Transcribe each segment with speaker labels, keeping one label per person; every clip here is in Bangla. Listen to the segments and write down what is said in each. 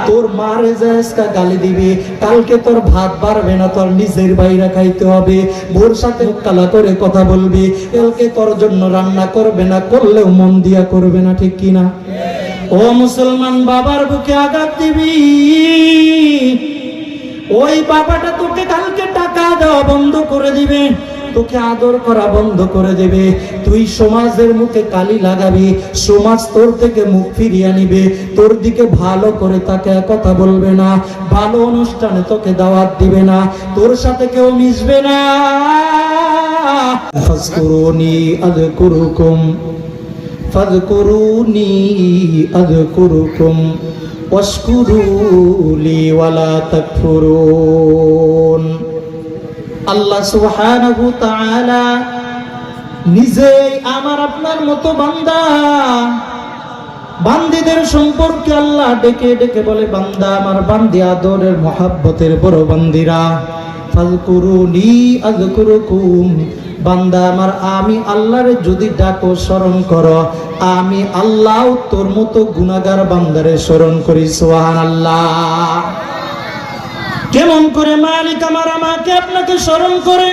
Speaker 1: তোর মারে জায়েজকা গালি দিবে, কালকে তোর ভাত বাড়বে না, তোর নিজের বাইরে খাইতে হবে, বোর সাথে মুখ কালা করে কথা বলবি, কালকে তোর জন্য রান্না করবে না, করলেও মন দিয়া করবে না, ঠিক কিনা? ও মুসলমান, বাবার বুকে আঘাত দিবি, ওই বাবাটা তোকে কালকে টাকা দেওয়া বন্ধ করে দিবে, তোকে আদর করা বন্ধ করে দেবে, তুই সমাজের মুখে কালি লাগাবি, সমাজ তোর থেকে মুখ ফিরিয়ে নিবে, তোর দিকে ভালো করে তাকে কথা বলবে না, ভালো অনুষ্ঠানে তোকে দাওয়াত দিবে না, তোর সাথে কেউ মিশবে না। ফাজকুরুনি আযকুরুকুম ফাজকুরুনি আযকুরুকুম ওয়াশকুরু লি ওয়ালা তাকফুরুন। আল্লাহ সুবহানাহু ওয়া তাআলা নিজেই আমার আপনার মতো বান্দা, বান্দীদের সম্পর্কে আল্লাহ ডেকে ডেকে বলে, বান্দা আমার, বান্দি আদরের মহব্বতের বড় বান্দিরা, ফাজকুরুনি আযকুরুকুম, বান্দা আমার, আমি আল্লাহরে যদি ডাকো, স্মরণ করো, আমি আল্লাহ তোর মতো গুনাহগার বান্দারে স্মরণ করি। সুবহানাল্লাহ। কেমন করে মালিক আমার আমাকে আপনাকে স্মরণ করে?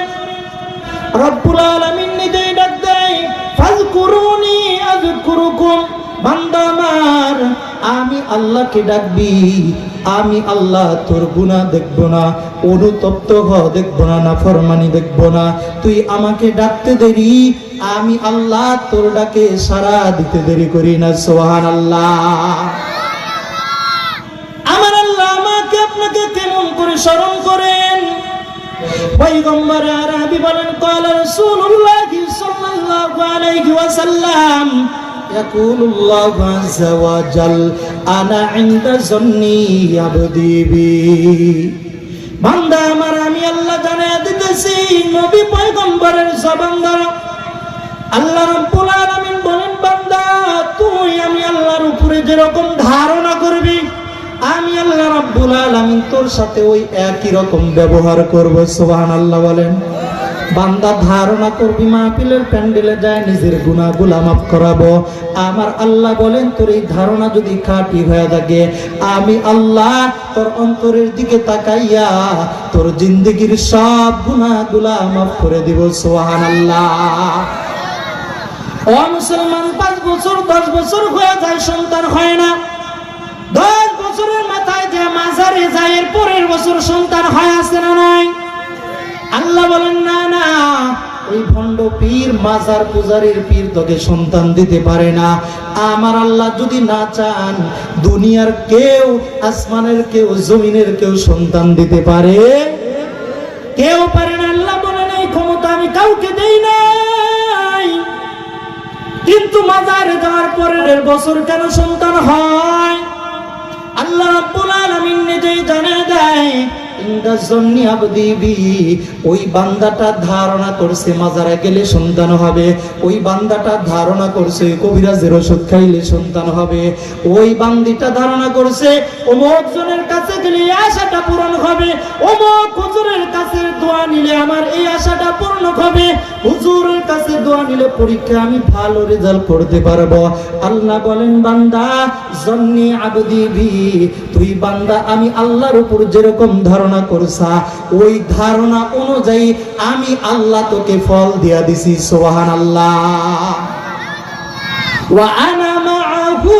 Speaker 1: রব্বুল আলামিন নিজেই ডাক দেয়, ফাজকুরুনি আযকুরুকুম, বান্দা আমার, আমি আল্লাহকে ডাকবি, আমি আল্লাহ তোর গুনাহ দেখব না, অনুতপ্ত হওয়া দেখব না, নাফরমানি দেখব না, তুই আমাকে ডাকতে দেরি, আমি আল্লাহ তোর ডাকে সাড়া দিতে দেরি করি না। সুবহানাল্লাহ। আমার আল্লাহ আমাকে আপনাকে কেমন করে স্মরণ করেন? পয়গম্বর আরবি বলেন, ক্বালা রাসূলুল্লাহ সাল্লাল্লাহু আলাইহি ওয়াসাল্লাম, ইয়াকুলুল্লাহু আযজা ওয়া জাল, আনা ইনদা যন্নি আবদি বি। বান্দা আমার, আমি আল্লাহ জানায়া দিতেছি, নবী পয়গম্বরের জবান দ্বারা আল্লাহ রাব্বুল আলামিন বলেন, বান্দা তুই আমি আল্লাহর উপরে যেরকম ধারণা করবি, আমি আল্লাহ রাব্বুল আলামিন তোর সাথে ওই একই রকম ব্যবহার করব। সুবহানাল্লাহ বলেন। বান্দা ধারণা করবি মাহফিলের প্যান্ডেলে যায় নিজের গুনাহগুলো মাফ করাবো, আমার আল্লাহ বলেন তোর এই ধারণা যদি খাঁটি হয়ে থাকে, আমি আল্লাহ তোর অন্তরের দিকে তাকাইয়া তোর জিন্দেগির সব গুনাহগুলা মাফ করে দিব। সুবহানাল্লাহ। ও মুসলমান, 5 বছর 10 বছর হয়ে যায়, সন্তান হয় না, 10 বছরের মাথায় যে মাজারে যায়, এর পরের বছর সন্তান হয়, আছে না নাই? আল্লাহ বলেন, না না, ওই ভণ্ড পীর, মাজার পূজারীর পীর তোকে সন্তান দিতে পারে না। আমার আল্লাহ যদি না চান, দুনিয়ার কেউ, আসমানের কেউ, জমিনের কেউ সন্তান দিতে পারে? কেউ পারে না। আল্লাহ বলেন, এই ক্ষমতা আমি কাউকে দেই নাই। কিন্তু মাজারে যাওয়ার পরের বছর কেন সন্তান হয়? আল্লাহ রাব্বুল আলামিন নিজেই জানিয়ে দেয়, ইনদা যন্নি আবদি বি, ওই বান্দাটা ধারণা করছে মাজারে গেলে সন্তান হবে, ওই বান্দাটা ধারণা করছে কবিরাজের ওষুধ খাইলে সন্তান হবে, ওই বান্দিটা ধারণা করছে অমুক জনের কাছে গেলে এই আশাটা পূরণ হবে, অমুক হুজুরের কাছে দোয়া নিলে আমার এই আশাটা পূর্ণ হবে, হুজুরের কাছে দোয়া নিলে পরীক্ষা আমি ভালো রেজাল্ট করতে পারবো। আল্লাহ বলেন, বান্দা যন্নি আবদি বি, তুই বান্দা আমি আল্লাহর উপর যেরকম ধারণা করছা, ওই ধারণা অনুযায়ী আমি আল্লাহ তোকে ফল দিয়া দিছি। সুবহানাল্লাহ। ওয়া আনা মাআহু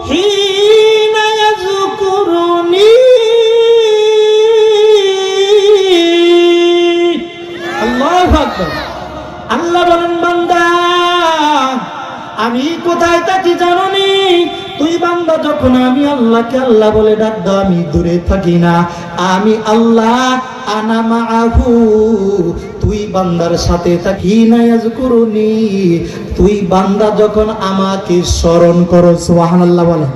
Speaker 1: হিনা ইয়াযকুরুনি। আল্লাহু আকবার। আল্লাহ বলেন, বান্দা আমি কোথায় থাকি জানোনি? তুই বান্দা যখন আমি আল্লাহকে আল্লাহ বলে ডাক দাও, আমি দূরে থাকি না, আমি আল্লাহ আনা মাআহু, তুই বান্দার সাথে থাকি না, ইয়াযকুরুনি, তুই বান্দা যখন আমাকে স্মরণ করো। সুবহানাল্লাহ বলে।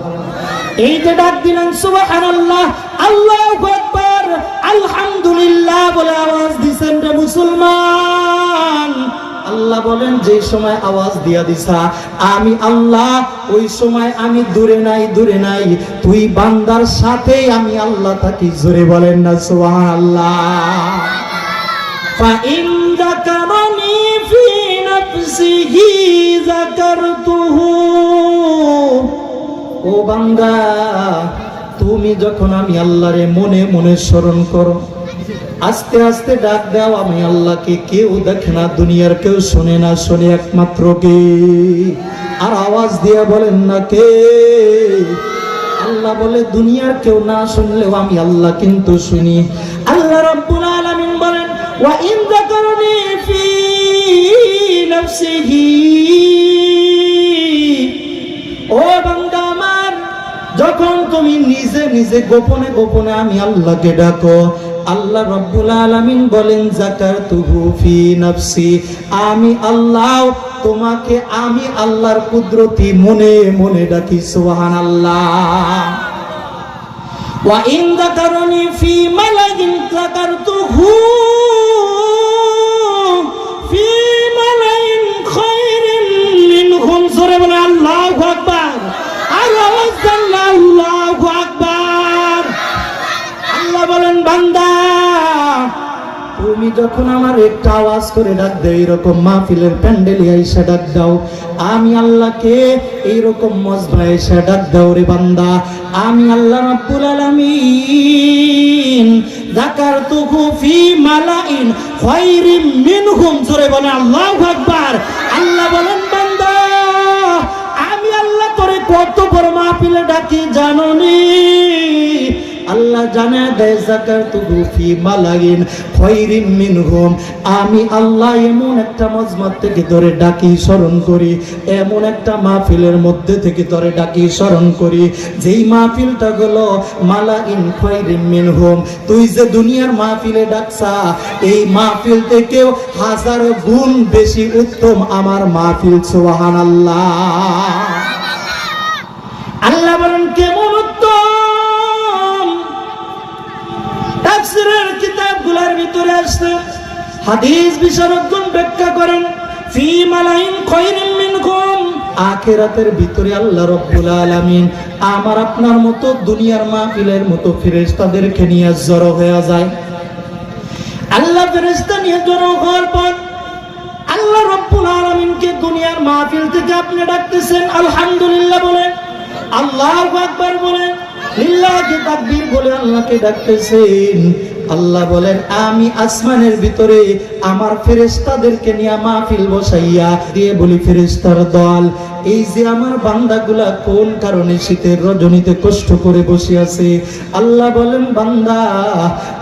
Speaker 1: এই যে ডাক দিলেন সুবহানাল্লাহ, আল্লাহু আকবার, আলহামদুলিল্লাহ বলে আওয়াজ দিছেন রে মুসলমান। আল্লাহ বলেন, যে সময় আওয়াজ দিয়া দিছা আমি আল্লাহ, ওই সময় আমি দূরে নাই, দূরে নাই, তুই বান্দার সাথে আমি আল্লাহ থাকি। জোরে বলেন না সুবহানাল্লাহ। ফা ইন যাকারানি ফি নাফসিহি যাকারতুহু ও বান্দা, তুমি যখন আমি আল্লাহরে মনে মনে স্মরণ করো, আস্তে আস্তে ডাক দাও আমি আল্লাহকে, কেউ দেখে না, দুনিয়ার কেউ শোনে না, শোনে একমাত্র কে? আর আওয়াজ দিয়ে বলেন না কে? আল্লাহ বলে দুনিয়ার কেউ না শুনলেও আমি আল্লাহ কিন্তু শুনি। আল্লাহ রাব্বুল আলামিন বলেন ওয়া ইন যাকারনি ফি নাফসিহি, ও বান্দা আমার, যখন তুমি নিজে নিজে গোপনে গোপনে আমি আল্লাহকে ডাকো, আল্লাহ রাব্বুল আলামিন বলেন যাকারতুহু ফি নাফসি, আমি আল্লাহ তোমাকে আমি আল্লাহর কুদরতি মনে মনে ডাকি। সুবহানাল্লাহ। ওয়া ইন যাকারনি ফি মালাইন যাকারতুহু ফি মালাইন খায়রিন মিনহুম। জোরে বলে আল্লাহু আকবার। আর আওয়াজ দেন আল্লাহু আকবার। আল্লাহ বলেন বান্দা, তুমি যখন আমার একটা আওয়াজ করে ডাক দাও, এইরকম মাহফিলের প্যান্ডেলে আইসা ডাক দাও, আমি আল্লাহকে এইরকম মজবায় এসে ডাক দাও রে বান্দা, আমি আল্লাহ রাব্বুল আলামিন যাকারতুহু ফি মালাইন খায়রিম মিনহুম। জোরে বলে আল্লাহু আকবার। আল্লাহ বলেন বান্দা, আমি আল্লাহ তোরে কত বড় মাহফিলে ডাকি জানোনি? আল্লাহ জানা দেয় যাকারতুহু ফি মালাইন খায়রিম মিনহুম, আমি আল্লাহ এমন একটা মজমা থেকে ধরে ডাকি স্মরণ করি, এমন একটা মাহফিলের মধ্যে থেকে ধরে ডাকি স্মরণ করি, যেই মাহফিলটা হলো মালাইন খায়রিম মিনহুম। তুই যে দুনিয়ার মাহফিলে ডাকছা, এই মাহফিল থেকেও হাজারো গুণ বেশি উত্তম আমার মাহফিল। সুবহানাল্লাহ। আল্লাহ বলেন কেমন উত্তম? তাফসীরের কিতাবগুলোর ভিতরে আসছে, হাদিস বিশারদগণ ব্যাখ্যা করেন ফি মালাইন খায়রিম মিনকুম, আখিরাতের ভিতরে আল্লাহ রাব্বুল আলামিন আমার আপনার মতো দুনিয়ার মাহফিলের মতো ফেরেশতাদেরকে নিয়ে জড়ো হয়ে যায়। আল্লাহ ফেরেশতা নিয়ে জড়ো হওয়ার পর আল্লাহ রাব্বুল আলামিনকে দুনিয়ার মাহফিল থেকে আপনি ডাকতেছেন, আলহামদুলিল্লাহ বলেন, আল্লাহু আকবার বলেন, লিল্লাহি তাকবীর বলে আল্লাহকে ডাকতেছেন। আল্লাহ বলেন আমি আসমানের ভিতরে আমার ফেরেশতাদেরকে নিয়ে মাহফিল বসাইয়া দিয়ে বলি, ফেরেশতার দল, এই যে আমার বান্দাগুলা কোন কারণে শীতের রজনীতে কষ্ট করে বসে আছে, আল্লাহ বলেন বান্দা,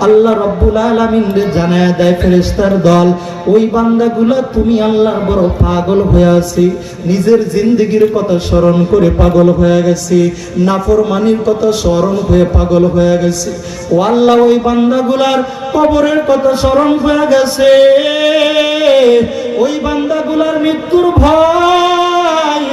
Speaker 1: আল্লাহ রাব্বুল আলামিন রে জানায়া দেয় ফেরেশতার দল, ওই বান্দাগুলা তুমি আল্লাহর বড় পাগল হয়ে আছি, নিজের জিন্দেগির কথা স্মরণ করে পাগল হয়ে গেছে, নাফরমানির কথা স্মরণ হয়ে পাগল হয়ে গেছে। ও আল্লাহ, ওই বান্দাগুলার কবরের কথা স্মরণ হয়ে গেছে, ওই বান্দাগুলার মৃত্যুর ভয়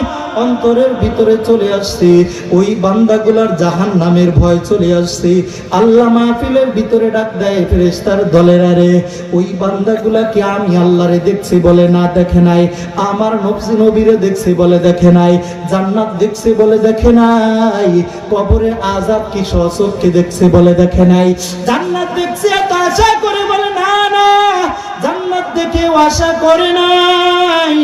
Speaker 1: অন্তরের ভিতরে চলে আসছে, ওই বান্দাগুলার জাহান্নামের ভয় চলে আসছে। আল্লাহ মাহফিলের ভিতরে ডাক দেয় ফেরেশতার দলের, আরে ওই বান্দাগুলাকে আমি আল্লাহরে দেখছি বলে না দেখে নাই, আমার নবীরে দেখছি বলে দেখে নাই, জান্নাত দেখছে বলে দেখে নাই, কবরের আযাব কি সচক্ষে দেখছে বলে দেখে নাই, জান্নাত দেখছে এত আশা করে বলে না না, জান্নাত দেখেও আশা করে নাই,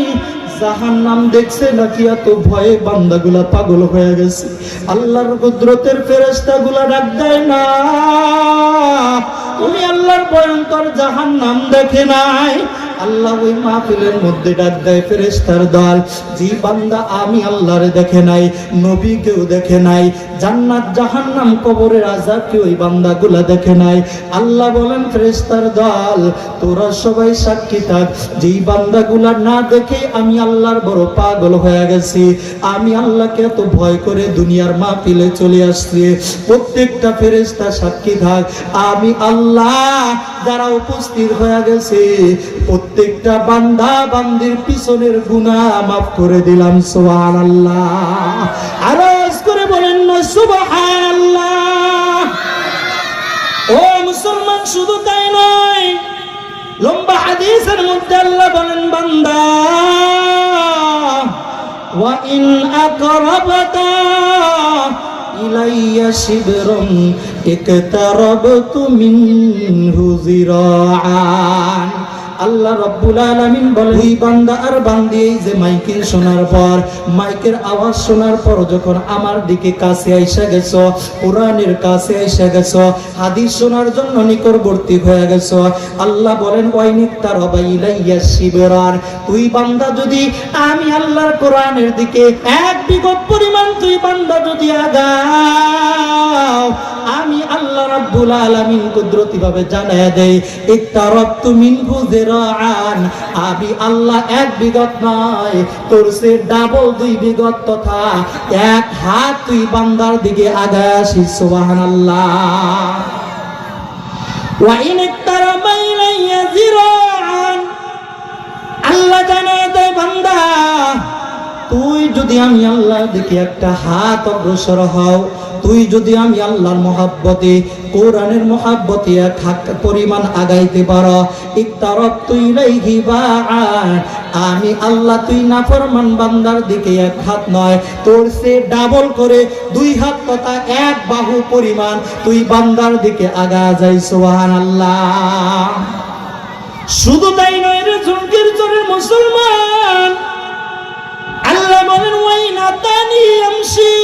Speaker 1: জাহান্নাম দেখছে নাকি এত ভয়ে বান্দাগুলা পাগল হয়ে গেছে। আল্লাহর কুদরতের ফেরেশতাগুলা ডাক দেয় না, তুমি আল্লাহর ভয়ঙ্কর জাহান্নাম দেখে নাই। আল্লাহ ওই মাহফিলের মধ্যে ডাক দেয় ফেরেশতার দল, যে বান্দা আমি আল্লাহরে দেখে নাই, নবীকেও দেখে নাই, জান্নাত জাহান্নাম কবরের আযাব কি ওই বান্দাগুলা দেখে নাই। আল্লাহ বলেন ফেরেশতার দল, তোরা সবাই সাক্ষী থাক, যেই বান্দাগুলা না দেখে আমি আল্লাহর বড় পাগল হয়ে গেছি, আমি আল্লাহকে এত ভয় করে দুনিয়ার মাহফিলে চলে আসছি, প্রত্যেকটা ফেরেশতা সাক্ষী থাক, আমি আল্লাহ যারা উপস্থিত হয়ে গেছে প্রত্যেকটা বান্দা বান্দির পিছনের গুনাহ মাফ করে দিলাম। সুবহানাল্লাহ। আরজ করে বলেন না সুবহানাল্লাহ। ও মুসলমান, শুধু তাই নয়, লম্বা হাদিসের মধ্যে আল্লাহ বলেন বান্দা, ওয়া ইন আকরাবতা ইলাইয়া শিবরুন ইকতারাবতু মিনহু জিরাআন, আল্লাহ রাব্বুল আলামিন বলে, ওই বান্দা আর বান্দি এই যে মাইকের শোনার পর, মাইকের আওয়াজ শোনার পর যখন আমার দিকে কাছে আইসা গেছো, কোরআনের কাছে আইসা গেছো, হাদিস শোনার জন্য নিকটবর্তী হয়ে গেছো, আল্লাহ বলেন ওয়াইনিক তারাবা ইলাইয়া শিবরার, তুই বান্দা যদি আমি আল্লাহর কোরআনের দিকে এক বিগত পরিমাণ তুই বান্দা যদি আগাও, আমি আল্লাহ রাব্বুল আলামিন কুদরতি ভাবে জানায়া দেই, ইকতারাবতু মিনহু যিরাআন, আমি আল্লাহ এক বিগত নয়, তোর সে ডাবল দুই বিগত তথা এক হাত তুই বান্দার দিকে আগায় আসিস। সুবহানাল্লাহ। ওয়া ইন ইকতারাবা ইলাইয়া যিরাআন, আল্লাহ জানায় দেয় বান্দা তুই যদি আমি আল্লাহর দিকে একটা হাত অগ্রসর হও, তুই যদি আমি আল্লাহর মহাব্বতে কোরআনের মহাব্বতে এক হাত পরিমাণ আগাইতে পারো, ইকতারাবতু ইলাইহি বাআন, আমি আল্লাহ তুই নাফরমান বান্দার দিকে এক হাত নয়, তোর সে ডাবল করে দুই হাত তথা এক বাহু পরিমাণ তুই বান্দার দিকে আগা যাই। সুবহানাল্লাহ। শুধু তাই নয় রে জঙ্গির জোরে মুসলমান, আল্লাহ বলেন ওয়াইনা তানি আমশি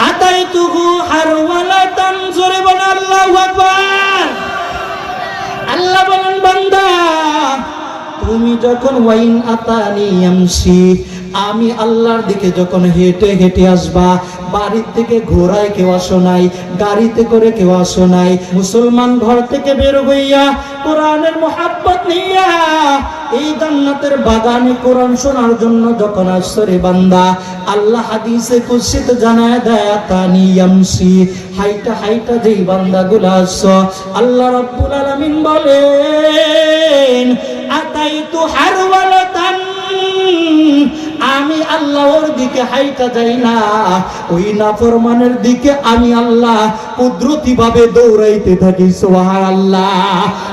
Speaker 1: আতাইতুহু হারওয়ালাতান, জোরে বলেন আল্লাহু আকবার। আল্লাহ বলেন বান্দা তুমি যখন ওয়াইন আতানি আমশি, আমি আল্লাহর দিকে যখন হেঁটে হেঁটে আসবা, বাড়ির থেকে ঘোড়ায় কেউ আসো নাই, গাড়িতে করে কেউ আসো নাই, মুসলমান ঘর থেকে বের হইয়া কোরআনের মহাব্বত নিয়া এই জান্নাতের বাগানে কোরআন শোনার জন্য যখন আসছো রে বান্দা, আল্লাহ হাদিসে কুদসিতে জানায় দেয় তানি ইয়ামসি, হাইটা হাইটা যেই বান্দাগুলো আসছো, আল্লাহ রাব্বুল আলামিন বলেন আতাইতু হারওয়ালাতান, আমি আল্লাহ ওর দিকে হাইটা যাই না, ওই নাফরমানের দিকে আমি আল্লাহ কুদরতি ভাবে দৌড়াইতে থাকি। সুবহানাল্লাহ।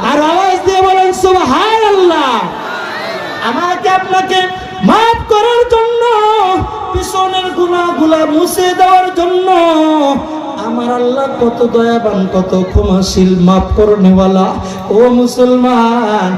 Speaker 1: আর আওয়াজ দিয়ে বলেন সুবহানাল্লাহ। আমাকে আপনাকে মাফ করার জন্য, পিছনের গুনাহগুলো মুছে দেওয়ার জন্য আমার আল্লাহ কত দয়াবান, কত ক্ষমাশীল, মাফ করনেওয়ালা। ও মুসলমান,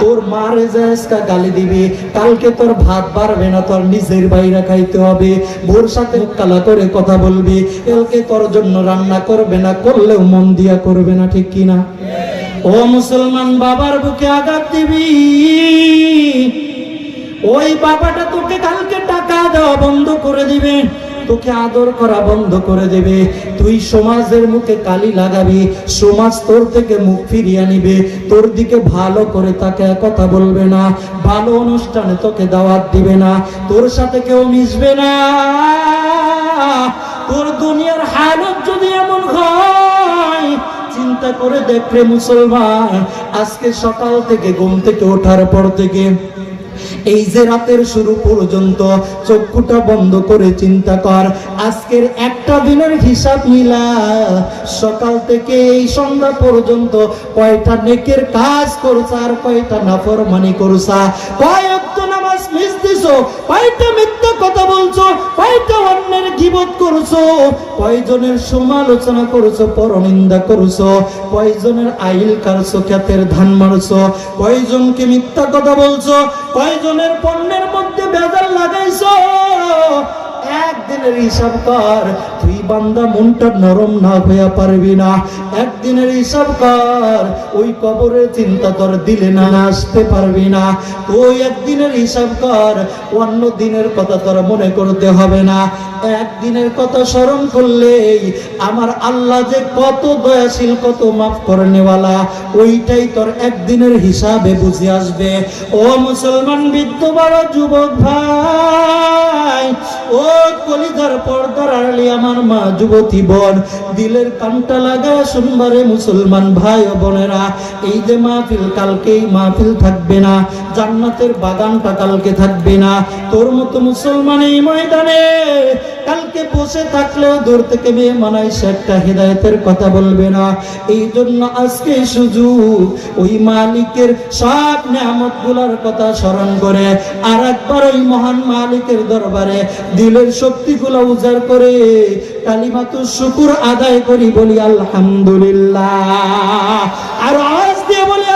Speaker 1: তোর মা রেজাজকা গালি দিবে, কালকে তোর ভাত বাড়বে না, তোর নিজের বাইরে খাইতে হবে, বোর সাথে কালা করে কথা বলবি, কালকে তোর জন্য রান্না করবে না, করলেও মন দিয়া করবে না, ঠিক কিনা? ও মুসলমান, বাবার বুকে আঘাত দিবি, ওই বাবাটা তোকে কালকে টাকা দেওয়া বন্ধ করে দিবে, তোকে আদর করা বন্ধ করে দেবে, তুই সমাজের মুখে কালি লাগাবি, সমাজ তোর থেকে মুখ ফিরিয়ে নিবে, তোর দিকে ভালো করে তাকে কথা বলবে না, ভালো অনুষ্ঠানে তোকে দাওয়াত দিবে না, তোর সাথে কেউ মিশবে না। তোর দুনিয়ার হালত যদি এমন হয়, চিন্তা করে দেখ রে মুসলমান, আজকে সকাল থেকে ঘুম থেকে ওঠার পর থেকে এই যে রাতের শুরু পর্যন্ত চক্ষুটা বন্ধ করে চিন্তা কর, আজকের একটা দিনের হিসাব মিলা, সকাল থেকে এই সন্ধ্যা পর্যন্ত কয়টা নেকের কাজ করছা আর কয়টা নাফরমানি করছা, কয়েকটা নামাজ মিস দিছো, কয়টা মিথ্যা কথা বলছো, কয়টা অন্যের গীবত করছো, কয়জনের সমালোচনা করছো, পরনিন্দা করছো, কয়জনের আইল কারছো, ক্ষেতের ধান মারছো, কয়জনকে মিথ্যা কথা বলছো, কয়জনের পণ্যের মধ্যে ভেজাল লাগাইছো। একদিন একদিনের হিসাব কর, তুই বান্দা মনটা নরম না হইয়া পারবি না। একদিনের হিসাব কর, ওই কবরের চিন্তা তোর দিলে না আসতে পারবি না। তুই একদিনের হিসাব কর, অন্য দিনের কথা তোর মনে করতে হবে না। একদিনের কথা স্মরণ করলেই আমার আল্লাহ যে কত দয়াশীল, কত মাফ করে নেওয়ালা, ওইটাই তোর একদিনের হিসাবে বুঝে আসবে। ও মুসলমান বৃদ্ধ বড় যুবক ভাই, ও কলিজার পর্দার আড়ালে আমার মা যুবতী বোন, দিলের কানটা লাগা শুনবারে মুসলমান ভাই ও বোনেরা, এই যে মাহফিল, কালকে এই মাহফিল থাকবে না, জান্নাতের বাগানটা কালকে থাকবে না। তোর মতো মুসলমান এই ময়দানে কালকে বসে থাকলেও দূর থেকে মেহমান এসে একটা হেদায়েতের কথা বলবে না। এই জন্য আজকে সুযোগ, ওই মালিকের সব নিয়ামত গুলার কথা স্মরণ করে আর একবার ওই মহান মালিকের দরবারে দিলের শক্তিগুলো উজাড় করে কালিমাতুশ শুকর আদায় করি, বলি আলহামদুলিল্লাহ। আর আওয়াজ দিয়ে বলি